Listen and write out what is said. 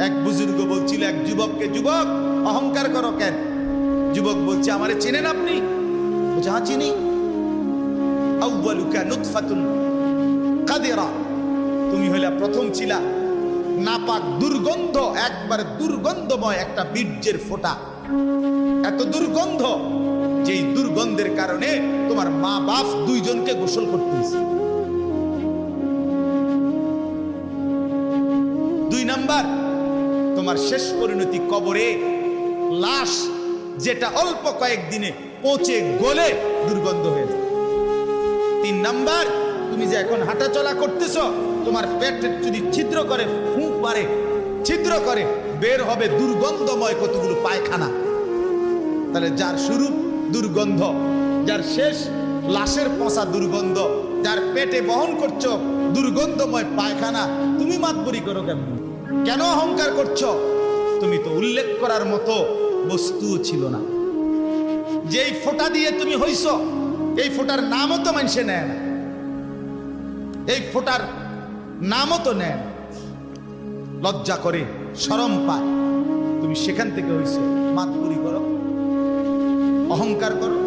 এক বুজুর্গ বলছিল এক যুবককে, যুবক অহংকার করো কেন? যুবক বলছে, আমারে চেনেন আপনি? বলছে, হ্যাঁ চিনি। আউয়ালুকা নুতফাতুন কাদিরা, তুমি হইলা প্রথম ছিলা নাপাক দুর্গন্ধ, একবার দুর্গন্ধময় একটা বীর্যের ফোঁটা, এত দুর্গন্ধ যেই দুর্গন্ধের কারণে তোমার মা বাপ দুইজনকে গোসল করতে হয়েছে। 2 নাম্বার, তোমার শেষ পরিণতি কবরে, লাশ যেটা অল্প কয়েকদিনে পচে গলে দুর্গন্ধ হয়ে যায়। 3 নাম্বার, তুমি যে এখন হাঁটাচলা করতেছ, তোমার পেটে যদি ছিদ্র করে, ফুঁক মারে, ছিদ্র করে, বের হবে দুর্গন্ধময় কতগুলো পায়খানা। তাহলে যার শুরু দুর্গন্ধ, যার শেষ লাশের পচা দুর্গন্ধ, যার পেটে বহন করছো দুর্গন্ধময় পায়খানা, তুমি মাতবরি করো কেমন? কেন অহংকার করছো? তুমি তো উল্লেখ করার মতো বস্তু ছিল না। যেই ফোঁটা দিয়ে তুমি হইছো, এই ফোঁটার নামও তো মানুষে নেয় না, এই ফোঁটার নামও তো নেয় না, লজ্জা করে, শরম পায়। তুমি সেখান থেকে হইছো, মাতবরি করো, অহংকার করো।